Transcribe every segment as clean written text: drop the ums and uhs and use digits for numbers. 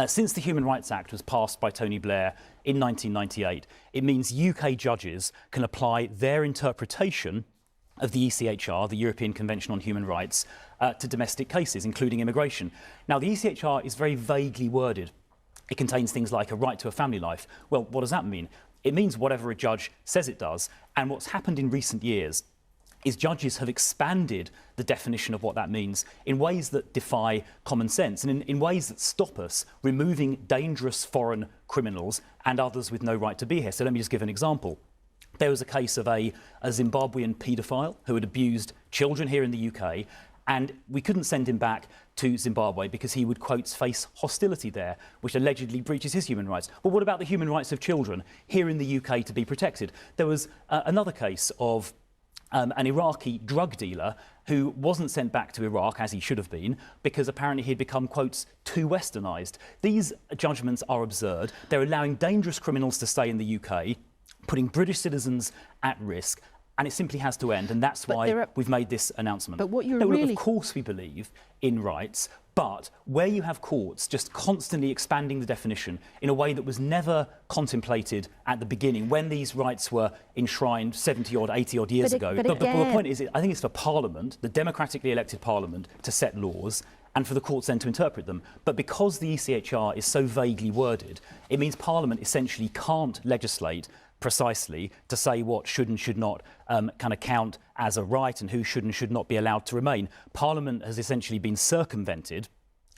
Since the Human Rights Act was passed by Tony Blair in 1998, it means UK judges can apply their interpretation of the ECHR, the European Convention on Human Rights, to domestic cases, including immigration. Now, the ECHR is very vaguely worded. It contains things like a right to a family life. Well, what does that mean? It means whatever a judge says it does. And what's happened in recent years is judges have expanded the definition of what that means in ways that defy common sense and in ways that stop us removing dangerous foreign criminals and others with no right to be here. So let me just give an example. There was a case of a Zimbabwean paedophile who had abused children here in the UK, and we couldn't send him back to Zimbabwe because he would, quote, face hostility there, which allegedly breaches his human rights. But what about the human rights of children here in the UK to be protected? There was another case of an Iraqi drug dealer who wasn't sent back to Iraq, as he should have been, because apparently he'd become, quotes, too westernised. These judgments are absurd. They're allowing dangerous criminals to stay in the UK, putting British citizens at risk, and it simply has to end, and that's why we've made this announcement. But what you're Look, of course we believe in rights, but where you have courts just constantly expanding the definition in a way that was never contemplated at the beginning, when these rights were enshrined 70-odd, 80-odd years ago. But the point is, I think it's for Parliament, the democratically elected Parliament, to set laws, and for the courts then to interpret them. But because the ECHR is so vaguely worded, it means Parliament essentially can't legislate precisely to say what should and should not kind of count as a right and who should and should not be allowed to remain. Parliament has essentially been circumvented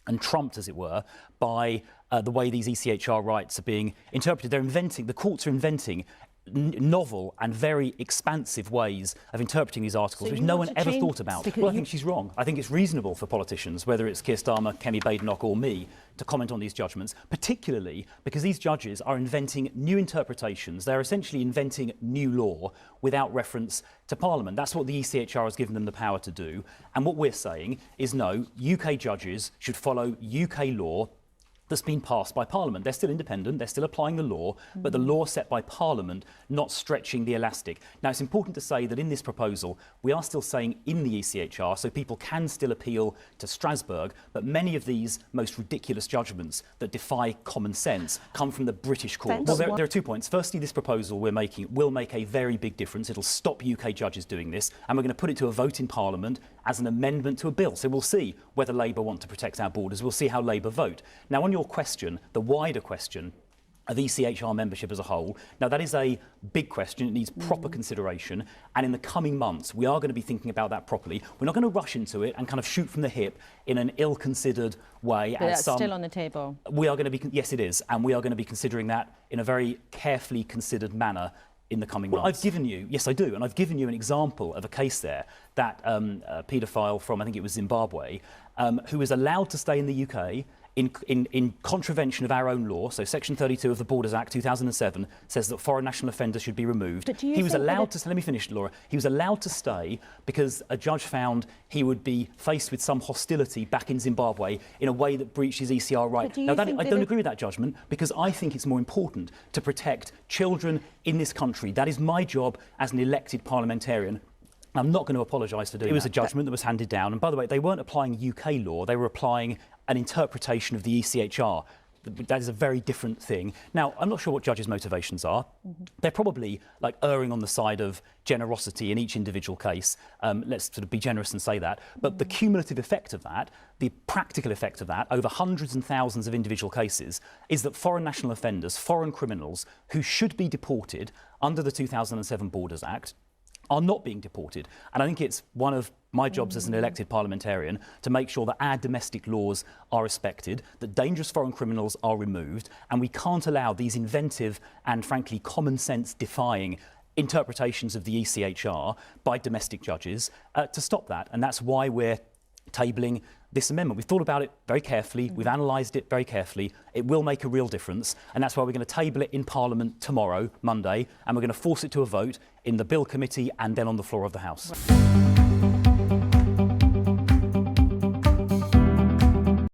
and trumped, as it were, by the way these ECHR rights are being interpreted. The courts are inventing novel and very expansive ways of interpreting these articles, which no one ever thought about. Well, I think she's wrong. I think it's reasonable for politicians, whether it's Keir Starmer, Kemi Badenoch or me, to comment on these judgments, particularly because these judges are inventing new interpretations. They're essentially inventing new law without reference to Parliament. That's what the ECHR has given them the power to do. And what we're saying is, no, UK judges should follow UK law that's been passed by Parliament. They're still independent, they're still applying the law, but the law set by Parliament, not stretching the elastic. Now, it's important to say that in this proposal, we are still saying in the ECHR, so people can still appeal to Strasbourg, but many of these most ridiculous judgments that defy common sense come from the British courts. Well, there are 2 points. Firstly, this proposal we're making will make a very big difference. It'll stop UK judges doing this, and we're going to put it to a vote in Parliament as an amendment to a bill. So we'll see whether Labour want to protect our borders. We'll see how Labour vote. Now, on your question, the wider question of ECHR membership as a whole, now that is a big question. It needs proper consideration. And in the coming months, we are going to be thinking about that properly. We're not going to rush into it and kind of shoot from the hip in an ill-considered way. But that's still on the table. We are going to be, yes, it is. And we are going to be considering that in a very carefully considered manner in the coming months. I've given you, yes I do, and I've given you an example of a case there, that a paedophile from, I think it was Zimbabwe, who was allowed to stay in the UK in contravention of our own law. So Section 32 of the Borders Act 2007 says that foreign national offenders should be removed. He was allowed to, let me finish, Laura, he was allowed to stay because a judge found he would be faced with some hostility back in Zimbabwe in a way that breached his ECR right. Now, I don't agree with that judgment, because I think it's more important to protect children in this country. That is my job as an elected parliamentarian. I'm not going to apologise for doing that. It was a judgment that was handed down. And by the way, they weren't applying UK law, they were applying an interpretation of the ECHR. That is a very different thing. Now, I'm not sure what judges' motivations are. They're probably like erring on the side of generosity in each individual case. Let's sort of be generous and say that. But the cumulative effect of that, the practical effect of that, over hundreds and thousands of individual cases, is that foreign national offenders, foreign criminals who should be deported under the 2007 Borders Act, are not being deported. And I think it's one of my jobs as an elected parliamentarian to make sure that our domestic laws are respected, that dangerous foreign criminals are removed, and we can't allow these inventive and frankly common sense defying interpretations of the ECHR by domestic judges to stop that. And that's why we're tabling this amendment. We've thought about it very carefully, we've analysed it very carefully. It will make a real difference, and that's why we're going to table it in Parliament tomorrow, Monday, and we're going to force it to a vote in the Bill Committee and then on the floor of the House.